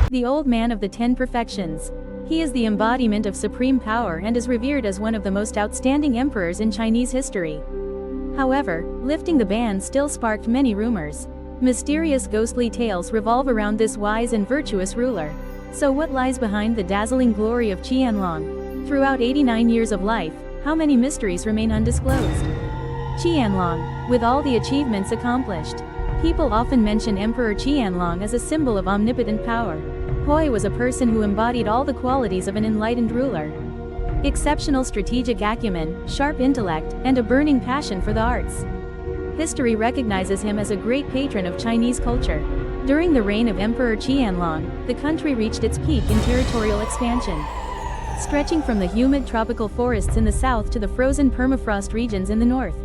the old man of the 10 perfections. He is the embodiment of supreme power and is revered as one of the most outstanding emperors in Chinese history. However, lifting the ban still sparked many rumors. Mysterious ghostly tales revolve around this wise and virtuous ruler. So what lies behind the dazzling glory of Qianlong? Throughout 89 years of life, how many mysteries remain undisclosed? Qianlong, with all the achievements accomplished. People often mention Emperor Qianlong as a symbol of omnipotent power. Hoi was a person who embodied all the qualities of an enlightened ruler. Exceptional strategic acumen, sharp intellect, and a burning passion for the arts. History recognizes him as a great patron of Chinese culture. During the reign of Emperor Qianlong, the country reached its peak in territorial expansion. Stretching from the humid tropical forests in the south to the frozen permafrost regions in the north.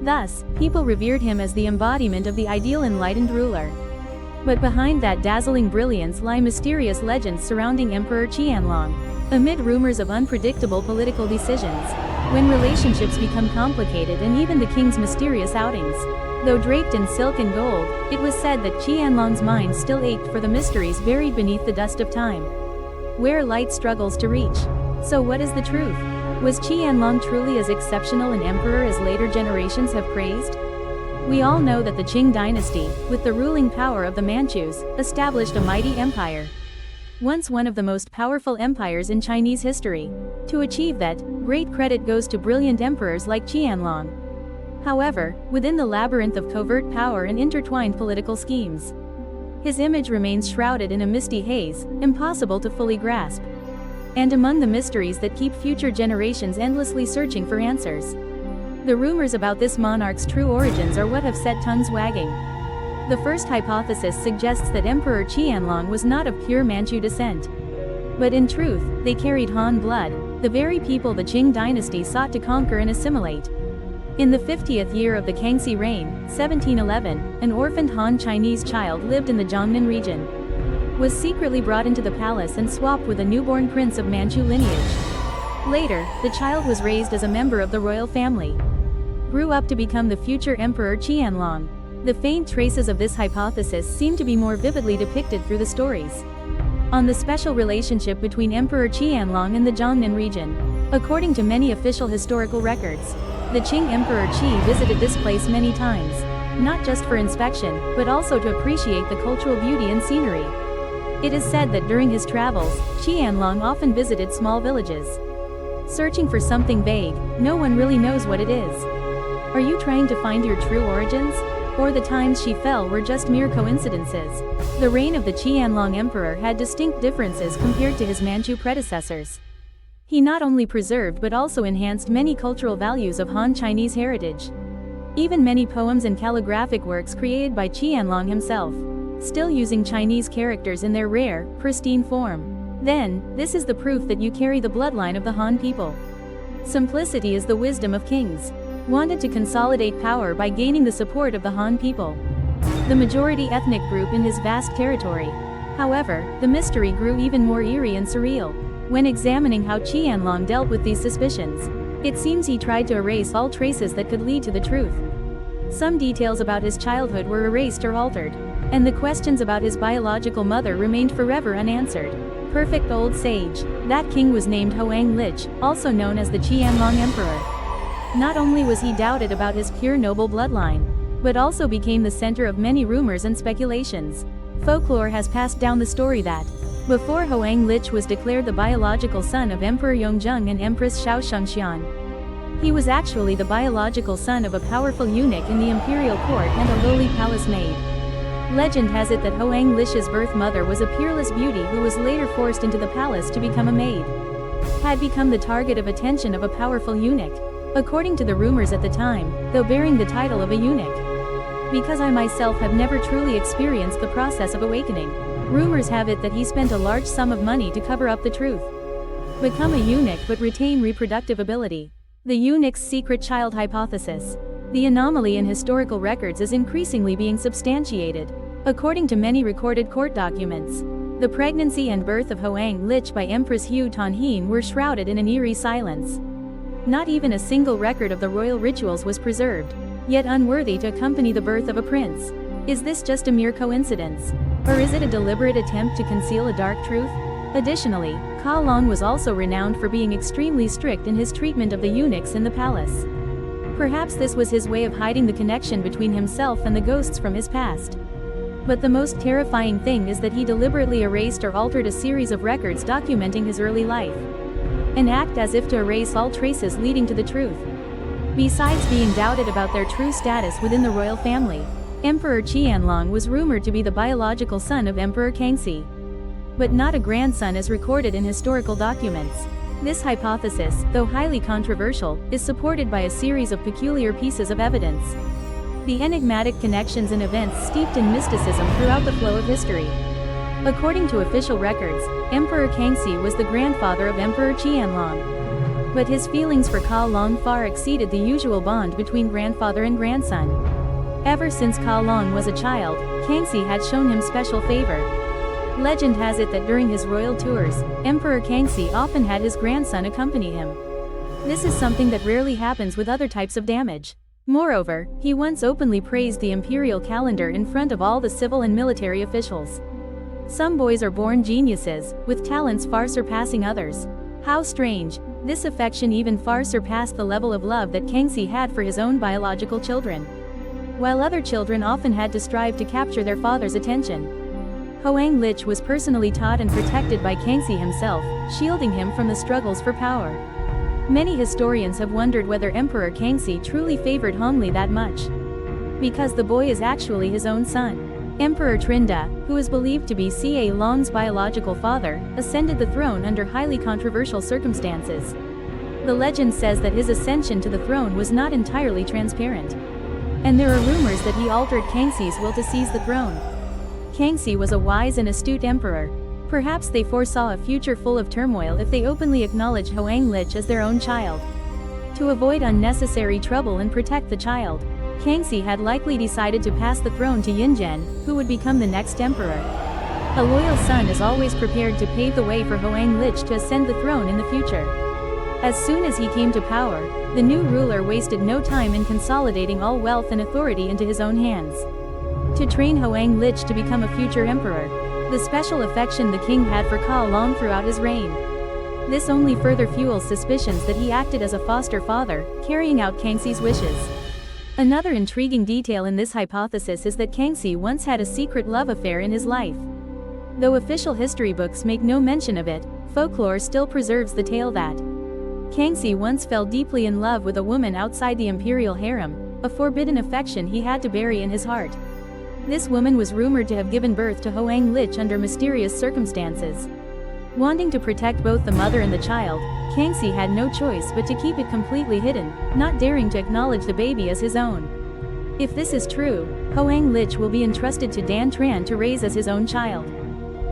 Thus, people revered him as the embodiment of the ideal enlightened ruler. But behind that dazzling brilliance lie mysterious legends surrounding Emperor Qianlong. Amid rumors of unpredictable political decisions, when relationships become complicated and even the king's mysterious outings. Though draped in silk and gold, it was said that Qianlong's mind still ached for the mysteries buried beneath the dust of time. Where light struggles to reach. So what is the truth? Was Qianlong truly as exceptional an emperor as later generations have praised? We all know that the Qing dynasty, with the ruling power of the Manchus, established a mighty empire. Once one of the most powerful empires in Chinese history. To achieve that, great credit goes to brilliant emperors like Qianlong. However, within the labyrinth of covert power and intertwined political schemes, his image remains shrouded in a misty haze, impossible to fully grasp. And among the mysteries that keep future generations endlessly searching for answers. The rumors about this monarch's true origins are what have set tongues wagging. The first hypothesis suggests that Emperor Qianlong was not of pure Manchu descent. But in truth, they carried Han blood, the very people the Qing dynasty sought to conquer and assimilate. In the 50th year of the Kangxi reign, 1711, an orphaned Han Chinese child lived in the Jiangnan region. Was secretly brought into the palace and swapped with a newborn prince of Manchu lineage. Later, the child was raised as a member of the royal family. Grew up to become the future Emperor Qianlong. The faint traces of this hypothesis seem to be more vividly depicted through the stories. On the special relationship between Emperor Qianlong and the Jiangnan region. According to many official historical records, the Qing Emperor Qi visited this place many times, not just for inspection, but also to appreciate the cultural beauty and scenery. It is said that during his travels, Qianlong often visited small villages. Searching for something vague, no one really knows what it is. Are you trying to find your true origins? Or the times she fell were just mere coincidences? The reign of the Qianlong emperor had distinct differences compared to his Manchu predecessors. He not only preserved but also enhanced many cultural values of Han Chinese heritage. Even many poems and calligraphic works created by Qianlong himself, still using Chinese characters in their rare, pristine form. Then, this is the proof that you carry the bloodline of the Han people. Simplicity is the wisdom of kings. Wanted to consolidate power by gaining the support of the Han people, the majority ethnic group in his vast territory. However, the mystery grew even more eerie and surreal. When examining how Qianlong dealt with these suspicions, it seems he tried to erase all traces that could lead to the truth. Some details about his childhood were erased or altered, and the questions about his biological mother remained forever unanswered. Perfect old sage. That king was named Hoang Lich, also known as the Qianlong Emperor. Not only was he doubted about his pure noble bloodline, but also became the center of many rumors and speculations. Folklore has passed down the story that, before Hoang Lich was declared the biological son of Emperor Yongzheng and Empress Xiao Shengxian, he was actually the biological son of a powerful eunuch in the imperial court and a lowly palace maid. Legend has it that Hoang Lich's birth mother was a peerless beauty who was later forced into the palace to become a maid. Had become the target of attention of a powerful eunuch, according to the rumors at the time, though bearing the title of a eunuch. Because I myself have never truly experienced the process of awakening, rumors have it that he spent a large sum of money to cover up the truth. Become a eunuch but retain reproductive ability. The eunuch's secret child hypothesis. The anomaly in historical records is increasingly being substantiated. According to many recorded court documents, the pregnancy and birth of Hoang Lich by Empress Hu Tonhin were shrouded in an eerie silence. Not even a single record of the royal rituals was preserved, yet unworthy to accompany the birth of a prince. Is this just a mere coincidence? Or is it a deliberate attempt to conceal a dark truth? Additionally, Qianlong was also renowned for being extremely strict in his treatment of the eunuchs in the palace. Perhaps this was his way of hiding the connection between himself and the ghosts from his past. But the most terrifying thing is that he deliberately erased or altered a series of records documenting his early life. An act as if to erase all traces leading to the truth. Besides being doubted about their true status within the royal family, Emperor Qianlong was rumored to be the biological son of Emperor Kangxi, but not a grandson as recorded in historical documents. This hypothesis, though highly controversial, is supported by a series of peculiar pieces of evidence. The enigmatic connections and events steeped in mysticism throughout the flow of history. According to official records, Emperor Kangxi was the grandfather of Emperor Qianlong. But his feelings for Qianlong far exceeded the usual bond between grandfather and grandson. Ever since Qianlong was a child, Kangxi had shown him special favor. Legend has it that during his royal tours, Emperor Kangxi often had his grandson accompany him. This is something that rarely happens with other types of damage. Moreover, he once openly praised the imperial calendar in front of all the civil and military officials. Some boys are born geniuses, with talents far surpassing others. How strange, this affection even far surpassed the level of love that Kangxi had for his own biological children. While other children often had to strive to capture their father's attention. Hoang Lich was personally taught and protected by Kangxi himself, shielding him from the struggles for power. Many historians have wondered whether Emperor Kangxi truly favored Hongli that much. Because the boy is actually his own son. Emperor Trinda, who is believed to be Qianlong's biological father, ascended the throne under highly controversial circumstances. The legend says that his ascension to the throne was not entirely transparent. And there are rumors that he altered Kangxi's will to seize the throne. Kangxi was a wise and astute emperor. Perhaps they foresaw a future full of turmoil if they openly acknowledged Hoang Lich as their own child. To avoid unnecessary trouble and protect the child, Kangxi had likely decided to pass the throne to Yinzhen, who would become the next emperor. A loyal son is always prepared to pave the way for Hoang Lich to ascend the throne in the future. As soon as he came to power, the new ruler wasted no time in consolidating all wealth and authority into his own hands. To train Hoang Lich to become a future emperor, the special affection the king had for Qianlong throughout his reign. This only further fuels suspicions that he acted as a foster father, carrying out Kangxi's wishes. Another intriguing detail in this hypothesis is that Kangxi once had a secret love affair in his life. Though official history books make no mention of it, folklore still preserves the tale that Kangxi once fell deeply in love with a woman outside the imperial harem, a forbidden affection he had to bury in his heart. This woman was rumored to have given birth to Hoang Lich under mysterious circumstances. Wanting to protect both the mother and the child, Kangxi had no choice but to keep it completely hidden, not daring to acknowledge the baby as his own. If this is true, Hoang Lich will be entrusted to Dan Tran to raise as his own child.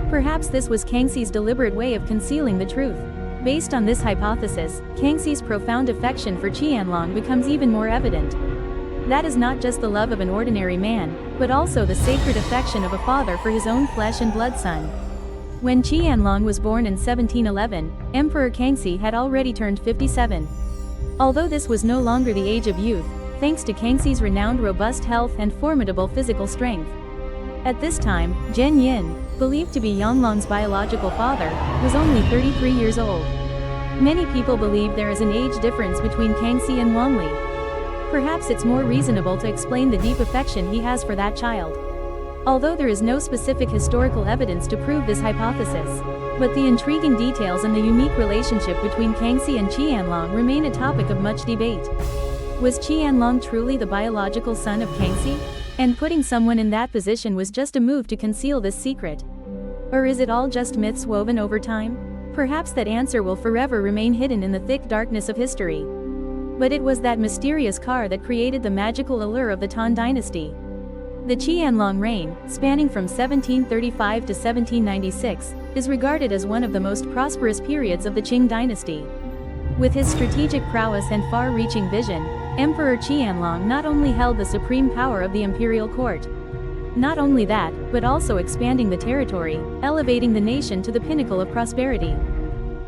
Perhaps this was Kangxi's deliberate way of concealing the truth. Based on this hypothesis, Kangxi's profound affection for Qianlong becomes even more evident. That is not just the love of an ordinary man, but also the sacred affection of a father for his own flesh and blood son. When Qianlong was born in 1711, Emperor Kangxi had already turned 57. Although this was no longer the age of youth, thanks to Kangxi's renowned robust health and formidable physical strength. At this time, Zhen Yin, believed to be Qianlong's biological father, was only 33 years old. Many people believe there is an age difference between Kangxi and Wangli. Perhaps it's more reasonable to explain the deep affection he has for that child. Although there is no specific historical evidence to prove this hypothesis, but the intriguing details and the unique relationship between Kangxi and Qianlong remain a topic of much debate. Was Qianlong truly the biological son of Kangxi? And putting someone in that position was just a move to conceal this secret? Or is it all just myths woven over time? Perhaps that answer will forever remain hidden in the thick darkness of history. But it was that mysterious car that created the magical allure of the Tang dynasty. The Qianlong reign, spanning from 1735 to 1796, is regarded as one of the most prosperous periods of the Qing dynasty. With his strategic prowess and far-reaching vision, Emperor Qianlong not only held the supreme power of the imperial court. Not only that, but also expanding the territory, elevating the nation to the pinnacle of prosperity.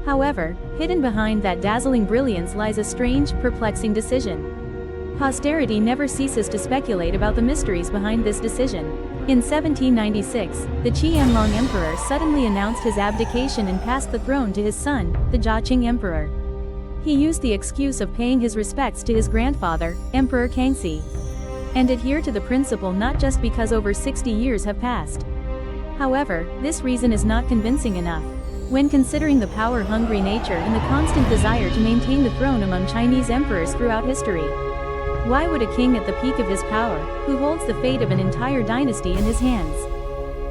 However, hidden behind that dazzling brilliance lies a strange, perplexing decision. Posterity never ceases to speculate about the mysteries behind this decision. In 1796, the Qianlong Emperor suddenly announced his abdication and passed the throne to his son, the Jiaqing Emperor. He used the excuse of paying his respects to his grandfather, Emperor Kangxi, and adhere to the principle not just because over 60 years have passed. However, this reason is not convincing enough. When considering the power-hungry nature and the constant desire to maintain the throne among Chinese emperors throughout history, why would a king at the peak of his power, who holds the fate of an entire dynasty in his hands?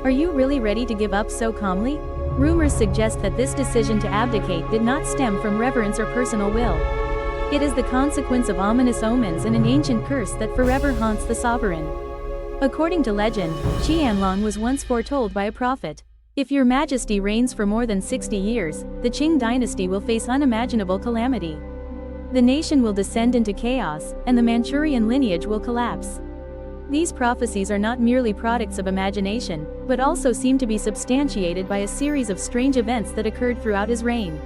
Are you really ready to give up so calmly? Rumors suggest that this decision to abdicate did not stem from reverence or personal will. It is the consequence of ominous omens and an ancient curse that forever haunts the sovereign. According to legend, Qianlong was once foretold by a prophet. If your majesty reigns for more than 60 years, the Qing dynasty will face unimaginable calamity. The nation will descend into chaos, and the Manchurian lineage will collapse. These prophecies are not merely products of imagination, but also seem to be substantiated by a series of strange events that occurred throughout his reign.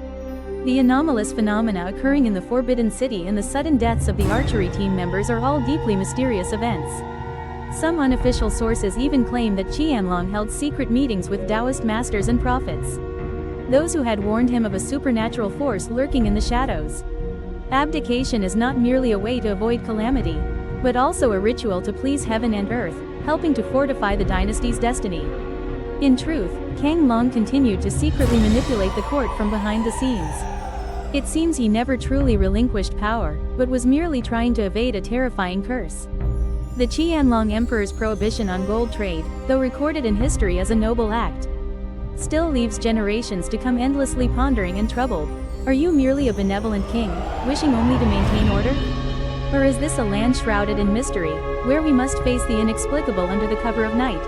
The anomalous phenomena occurring in the Forbidden City and the sudden deaths of the archery team members are all deeply mysterious events. Some unofficial sources even claim that Qianlong held secret meetings with Taoist masters and prophets, those who had warned him of a supernatural force lurking in the shadows. Abdication is not merely a way to avoid calamity, but also a ritual to please heaven and earth, helping to fortify the dynasty's destiny. In truth, Qianlong continued to secretly manipulate the court from behind the scenes. It seems he never truly relinquished power, but was merely trying to evade a terrifying curse. The Qianlong Emperor's prohibition on gold trade, though recorded in history as a noble act, still leaves generations to come endlessly pondering and troubled. Are you merely a benevolent king, wishing only to maintain order? Or is this a land shrouded in mystery, where we must face the inexplicable under the cover of night?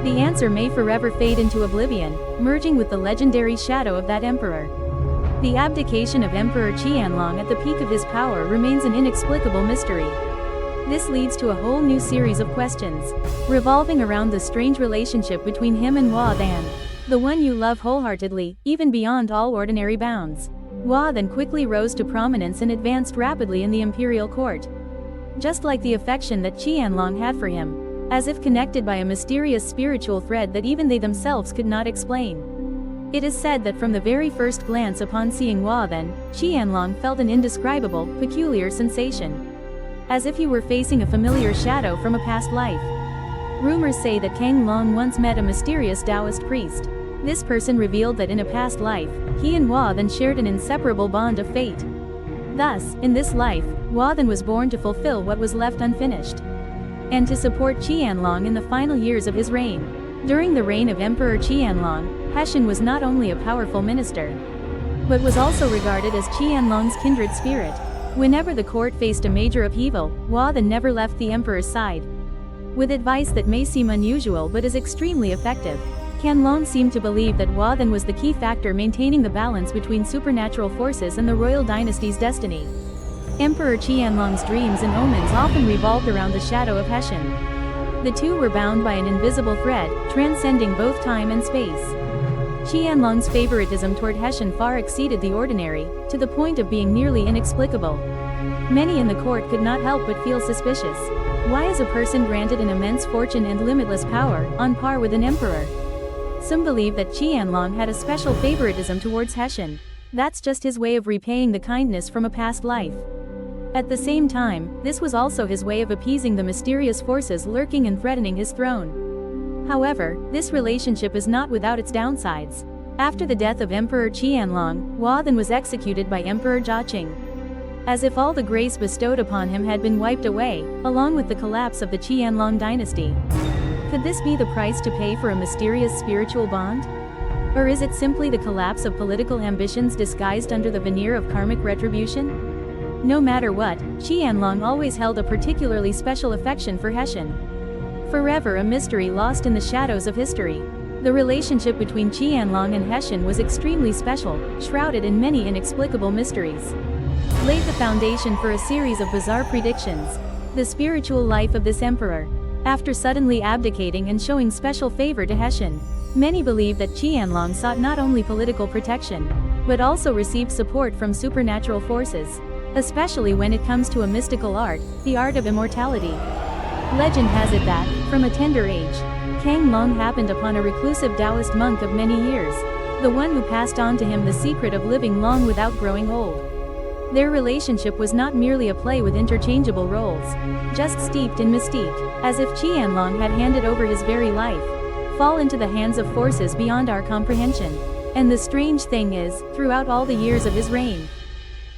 The answer may forever fade into oblivion, merging with the legendary shadow of that emperor. The abdication of Emperor Qianlong at the peak of his power remains an inexplicable mystery. This leads to a whole new series of questions, revolving around the strange relationship between him and Hua Then, the one you love wholeheartedly, even beyond all ordinary bounds. Hua then quickly rose to prominence and advanced rapidly in the imperial court, just like the affection that Qianlong had for him, as if connected by a mysterious spiritual thread that even they themselves could not explain. It is said that from the very first glance upon seeing Hua Then, Qianlong felt an indescribable, peculiar sensation, as if he were facing a familiar shadow from a past life. Rumors say that Qianlong once met a mysterious Taoist priest. This person revealed that in a past life, he and Hua Then shared an inseparable bond of fate. Thus, in this life, Hua Then was born to fulfill what was left unfinished, and to support Qianlong in the final years of his reign. During the reign of Emperor Qianlong, Heshen was not only a powerful minister, but was also regarded as Qianlong's kindred spirit. Whenever the court faced a major upheaval, Hua Then never left the emperor's side. With advice that may seem unusual but is extremely effective, Qianlong seemed to believe that Hua Then was the key factor maintaining the balance between supernatural forces and the royal dynasty's destiny. Emperor Qianlong's dreams and omens often revolved around the shadow of Heshen. The two were bound by an invisible thread, transcending both time and space. Qianlong's favoritism toward Heshen far exceeded the ordinary, to the point of being nearly inexplicable. Many in the court could not help but feel suspicious. Why is a person granted an immense fortune and limitless power, on par with an emperor? Some believe that Qianlong had a special favoritism towards Heshen. That's just his way of repaying the kindness from a past life. At the same time, this was also his way of appeasing the mysterious forces lurking and threatening his throne. However, this relationship is not without its downsides. After the death of Emperor Qianlong, Hua Then was executed by Emperor Jiaqing, as if all the grace bestowed upon him had been wiped away, along with the collapse of the Qianlong dynasty. Could this be the price to pay for a mysterious spiritual bond? Or is it simply the collapse of political ambitions disguised under the veneer of karmic retribution? No matter what, Qianlong always held a particularly special affection for Heshen. Forever a mystery lost in the shadows of history. The relationship between Qianlong and Heshen was extremely special, shrouded in many inexplicable mysteries. Laid the foundation for a series of bizarre predictions. The spiritual life of this emperor. After suddenly abdicating and showing special favor to Heshen, many believe that Qianlong sought not only political protection, but also received support from supernatural forces. especially when it comes to a mystical art, the art of immortality. Legend has it that, from a tender age, Qianlong happened upon a reclusive Taoist monk of many years, the one who passed on to him the secret of living long without growing old. Their relationship was not merely a play with interchangeable roles, just steeped in mystique, as if Qianlong had handed over his very life, fall into the hands of forces beyond our comprehension. And the strange thing is, throughout all the years of his reign,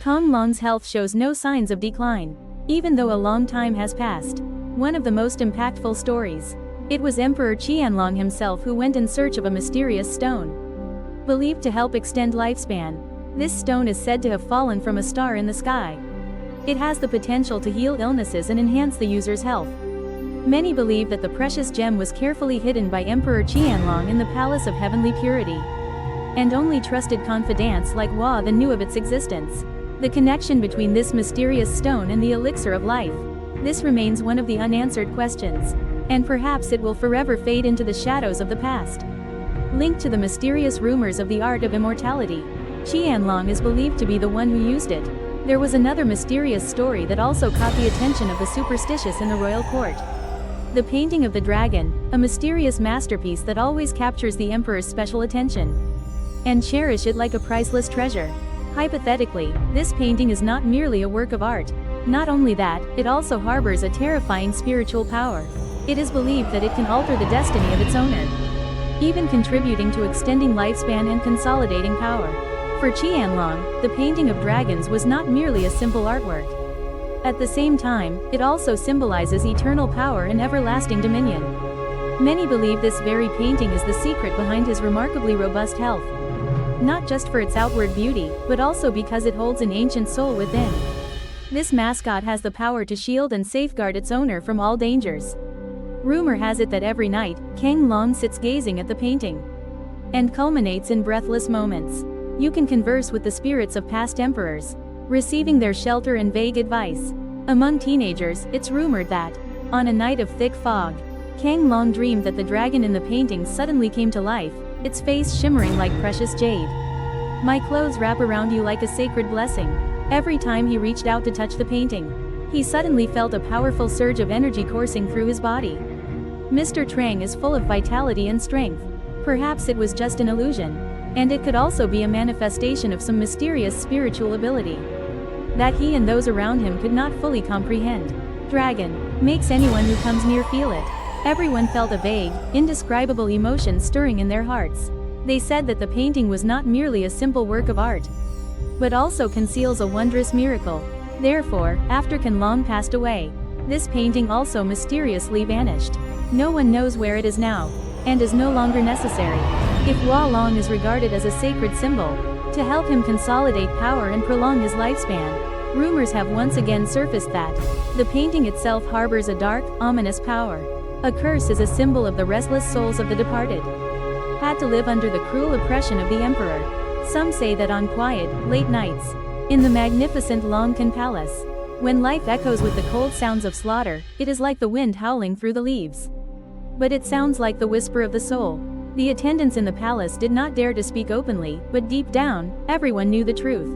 Qianlong's health shows no signs of decline, even though a long time has passed. One of the most impactful stories. It was Emperor Qianlong himself who went in search of a mysterious stone, believed to help extend lifespan. This stone is said to have fallen from a star in the sky. It has the potential to heal illnesses and enhance the user's health. Many believe that the precious gem was carefully hidden by Emperor Qianlong in the Palace of Heavenly Purity, and only trusted confidants like Hua then knew of its existence. The connection between this mysterious stone and the elixir of life. This remains one of the unanswered questions, and perhaps it will forever fade into the shadows of the past. Linked to the mysterious rumors of the art of immortality, Qianlong is believed to be the one who used it. There was another mysterious story that also caught the attention of the superstitious in the royal court. The painting of the dragon, a mysterious masterpiece that always captures the emperor's special attention, and cherish it like a priceless treasure. Hypothetically, this painting is not merely a work of art. Not only that, it also harbors a terrifying spiritual power. It is believed that it can alter the destiny of its owner, even contributing to extending lifespan and consolidating power. For Qianlong, the painting of dragons was not merely a simple artwork. At the same time, it also symbolizes eternal power and everlasting dominion. Many believe this very painting is the secret behind his remarkably robust health. Not just for its outward beauty, but also because it holds an ancient soul within. This mascot has the power to shield and safeguard its owner from all dangers. Rumor has it that every night, Qianlong sits gazing at the painting, and culminates in breathless moments. You can converse with the spirits of past emperors, receiving their shelter and vague advice. Among teenagers, it's rumored that, on a night of thick fog, Qianlong dreamed that the dragon in the painting suddenly came to life, its face shimmering like precious jade. My clothes wrap around you like a sacred blessing. Every time he reached out to touch the painting, he suddenly felt a powerful surge of energy coursing through his body. Mr. Trang is full of vitality and strength. Perhaps it was just an illusion, and it could also be a manifestation of some mysterious spiritual ability that he and those around him could not fully comprehend. Dragon makes anyone who comes near feel it. Everyone felt a vague, indescribable emotion stirring in their hearts. They said that the painting was not merely a simple work of art, but also conceals a wondrous miracle. Therefore, after Qianlong passed away, this painting also mysteriously vanished. No one knows where it is now, and is no longer necessary. If Hua Long is regarded as a sacred symbol, to help him consolidate power and prolong his lifespan, rumors have once again surfaced that the painting itself harbors a dark, ominous power. A curse is a symbol of the restless souls of the departed, had to live under the cruel oppression of the emperor. Some say that on quiet, late nights, in the magnificent Longkan Palace, when life echoes with the cold sounds of slaughter, it is like the wind howling through the leaves. But it sounds like the whisper of the soul. The attendants in the palace did not dare to speak openly, but deep down, everyone knew the truth.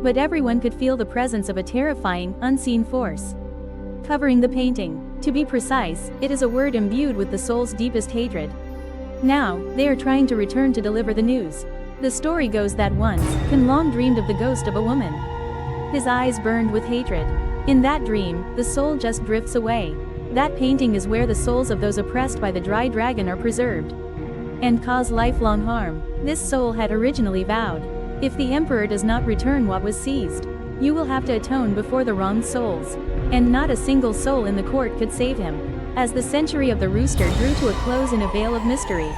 But everyone could feel the presence of a terrifying, unseen force covering the painting. To be precise, it is a word imbued with the soul's deepest hatred. Now, they are trying to return to deliver the news. The story goes that once, Qianlong dreamed of the ghost of a woman. His eyes burned with hatred. In that dream, the soul just drifts away. That painting is where the souls of those oppressed by the dry dragon are preserved, and cause lifelong harm. This soul had originally vowed, if the emperor does not return what was seized, you will have to atone before the wronged souls. And not a single soul in the court could save him. As the century of the rooster drew to a close in a veil of mystery,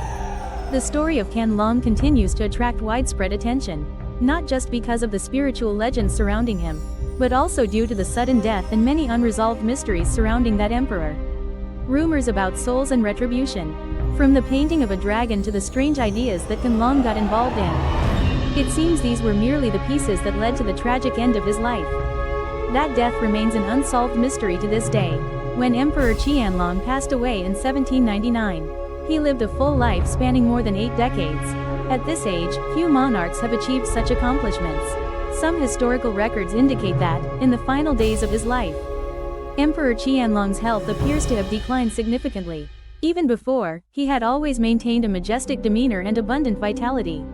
the story of Qianlong continues to attract widespread attention, not just because of the spiritual legends surrounding him, but also due to the sudden death and many unresolved mysteries surrounding that emperor. Rumors about souls and retribution, from the painting of a dragon to the strange ideas that Qianlong got involved in. It seems these were merely the pieces that led to the tragic end of his life. That death remains an unsolved mystery to this day. When Emperor Qianlong passed away in 1799, he lived a full life spanning more than 8 decades. At this age, few monarchs have achieved such accomplishments. Some historical records indicate that, in the final days of his life, Emperor Qianlong's health appears to have declined significantly. Even before, he had always maintained a majestic demeanor and abundant vitality.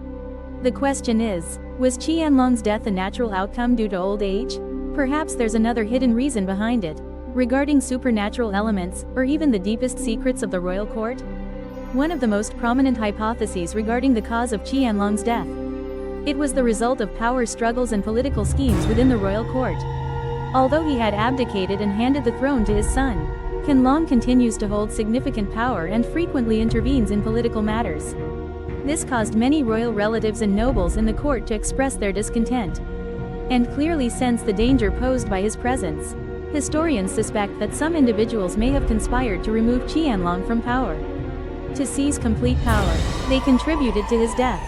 The question is, was Qianlong's death a natural outcome due to old age? Perhaps there's another hidden reason behind it, regarding supernatural elements, or even the deepest secrets of the royal court? One of the most prominent hypotheses regarding the cause of Qianlong's death. It was the result of power struggles and political schemes within the royal court. Although he had abdicated and handed the throne to his son, Qianlong continues to hold significant power and frequently intervenes in political matters. This caused many royal relatives and nobles in the court to express their discontent, and clearly sense the danger posed by his presence. Historians suspect that some individuals may have conspired to remove Qianlong from power. To seize complete power, they contributed to his death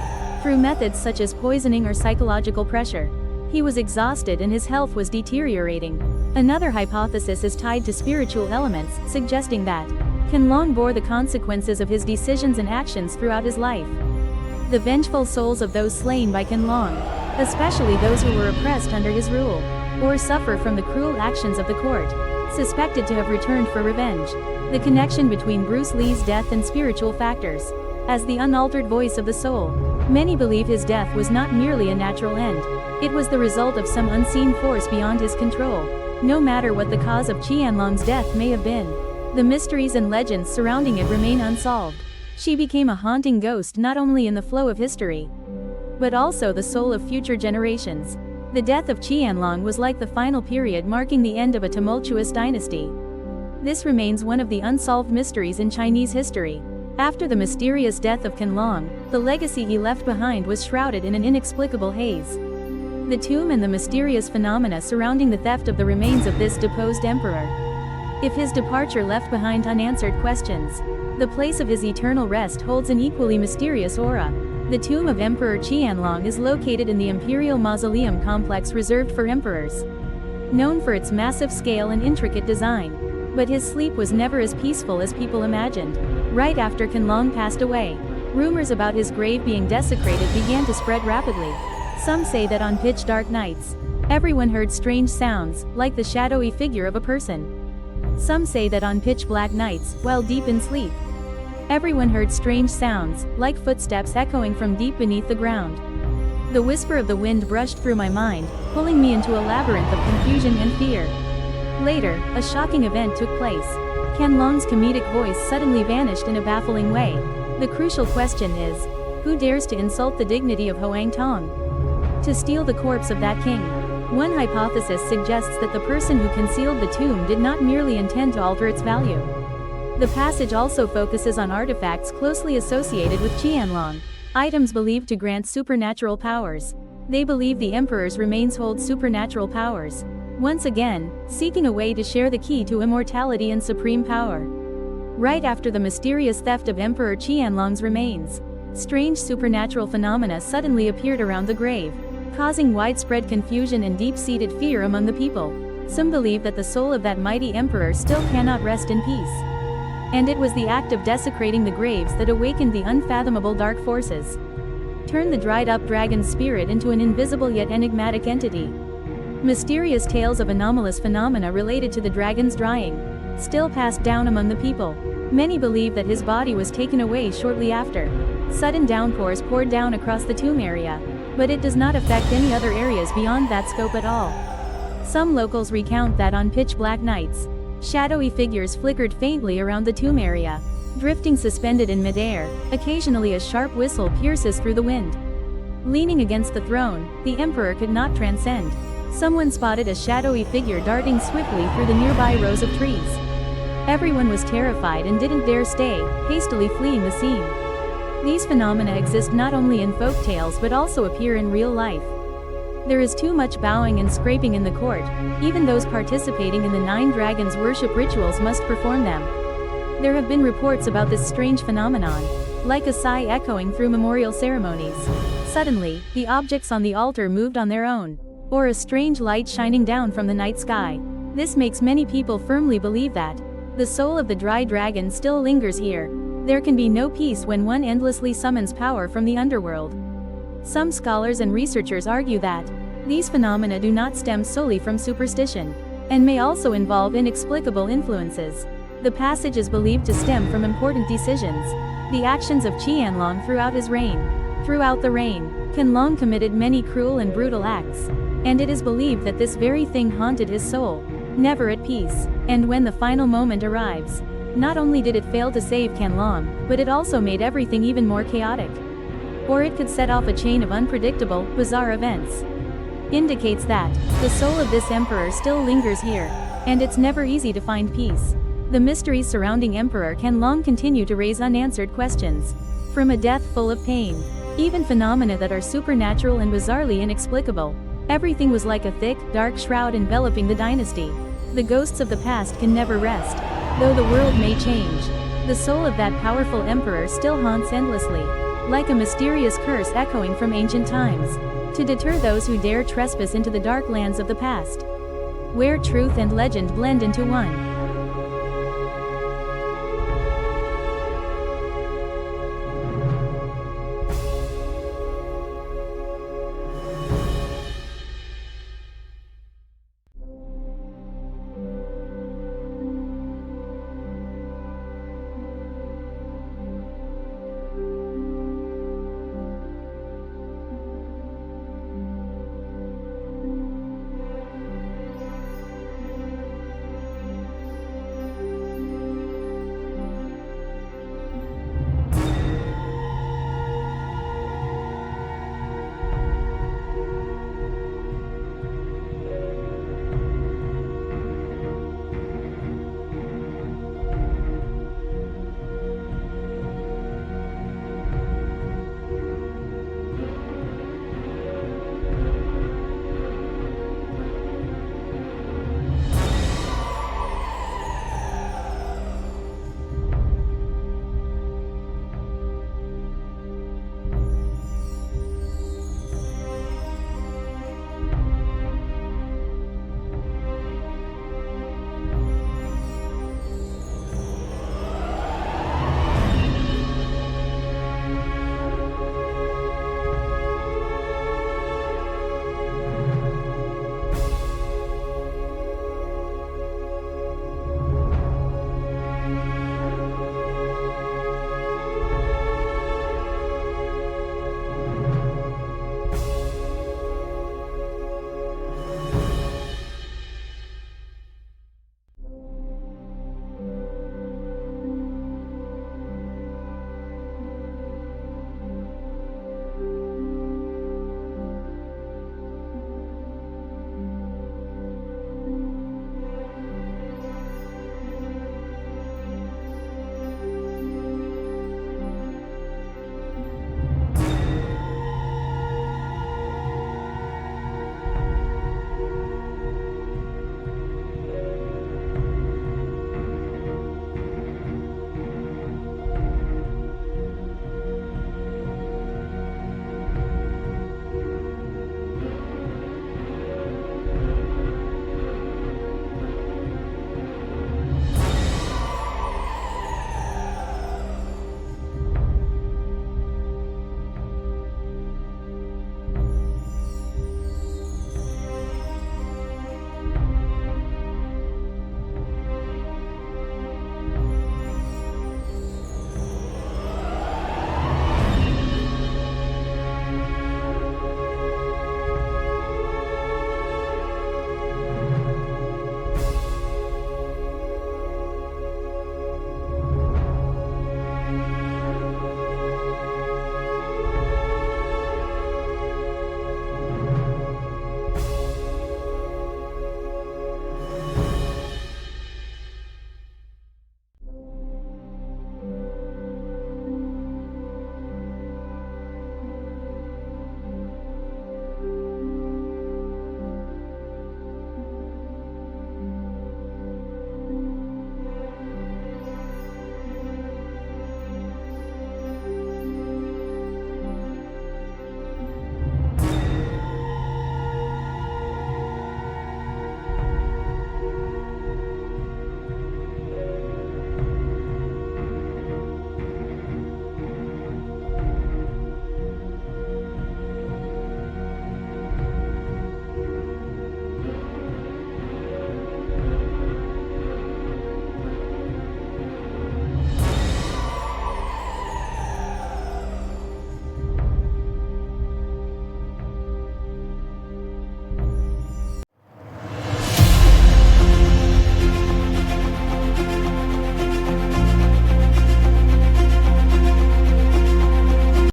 through methods such as poisoning or psychological pressure. He was exhausted and his health was deteriorating. Another hypothesis is tied to spiritual elements, suggesting that Qianlong bore the consequences of his decisions and actions throughout his life. The vengeful souls of those slain by Qianlong, especially those who were oppressed under his rule, or suffer from the cruel actions of the court, suspected to have returned for revenge. The connection between Bruce Lee's death and spiritual factors. As the unaltered voice of the soul, many believe his death was not merely a natural end. It was the result of some unseen force beyond his control. No matter what the cause of Qianlong's death may have been, the mysteries and legends surrounding it remain unsolved. She became a haunting ghost not only in the flow of history, but also the soul of future generations. The death of Qianlong was like the final period marking the end of a tumultuous dynasty. This remains one of the unsolved mysteries in Chinese history. After the mysterious death of Qianlong, the legacy he left behind was shrouded in an inexplicable haze. The tomb and the mysterious phenomena surrounding the theft of the remains of this deposed emperor. If his departure left behind unanswered questions, the place of his eternal rest holds an equally mysterious aura. The tomb of Emperor Qianlong is located in the Imperial Mausoleum complex reserved for emperors, known for its massive scale and intricate design. But his sleep was never as peaceful as people imagined. Right after Qianlong passed away, rumors about his grave being desecrated began to spread rapidly. Some say that on pitch-dark nights, everyone heard strange sounds, like the shadowy figure of a person. Some say that on pitch-black nights, while deep in sleep, everyone heard strange sounds, like footsteps echoing from deep beneath the ground. The whisper of the wind brushed through my mind, pulling me into a labyrinth of confusion and fear. Later, a shocking event took place. Qianlong's comedic voice suddenly vanished in a baffling way. The crucial question is, who dares to insult the dignity of Hoang Tong? To steal the corpse of that king? One hypothesis suggests that the person who concealed the tomb did not merely intend to alter its value. The passage also focuses on artifacts closely associated with Qianlong, items believed to grant supernatural powers. They believe the emperor's remains hold supernatural powers, once again, seeking a way to share the key to immortality and supreme power. Right after the mysterious theft of Emperor Qianlong's remains, strange supernatural phenomena suddenly appeared around the grave, causing widespread confusion and deep-seated fear among the people. Some believe that the soul of that mighty emperor still cannot rest in peace, and it was the act of desecrating the graves that awakened the unfathomable dark forces, turned the dried-up dragon's spirit into an invisible yet enigmatic entity. Mysterious tales of anomalous phenomena related to the dragon's drying still passed down among the people. Many believe that his body was taken away shortly after. Sudden downpours poured down across the tomb area, but it does not affect any other areas beyond that scope at all. Some locals recount that on pitch-black nights, shadowy figures flickered faintly around the tomb area, drifting suspended in midair. Occasionally a sharp whistle pierces through the wind. Leaning against the throne, the emperor could not transcend. Someone spotted a shadowy figure darting swiftly through the nearby rows of trees. Everyone was terrified and didn't dare stay, hastily fleeing the scene. These phenomena exist not only in folk tales but also appear in real life. There is too much bowing and scraping in the court. Even those participating in the Nine Dragons worship rituals must perform them. There have been reports about this strange phenomenon, like a sigh echoing through memorial ceremonies. Suddenly, the objects on the altar moved on their own, or a strange light shining down from the night sky. This makes many people firmly believe that the soul of the dry dragon still lingers here. There can be no peace when one endlessly summons power from the underworld. Some scholars and researchers argue that These phenomena do not stem solely from superstition, and may also involve inexplicable influences. The passage is believed to stem from important decisions, the actions of Qianlong throughout his reign. Throughout the reign, Qianlong committed many cruel and brutal acts, and it is believed that this very thing haunted his soul, never at peace. And when the final moment arrives, not only did it fail to save Qianlong, but it also made everything even more chaotic. Or it could set off a chain of unpredictable, bizarre events. Indicates that the soul of this emperor still lingers here, and it's never easy to find peace. The mysteries surrounding Emperor Qianlong continue to raise unanswered questions. From a death full of pain, even phenomena that are supernatural and bizarrely inexplicable, everything was like a thick, dark shroud enveloping the dynasty. The ghosts of the past can never rest. Though the world may change, the soul of that powerful emperor still haunts endlessly, like a mysterious curse echoing from ancient times, to deter those who dare trespass into the dark lands of the past, where truth and legend blend into one.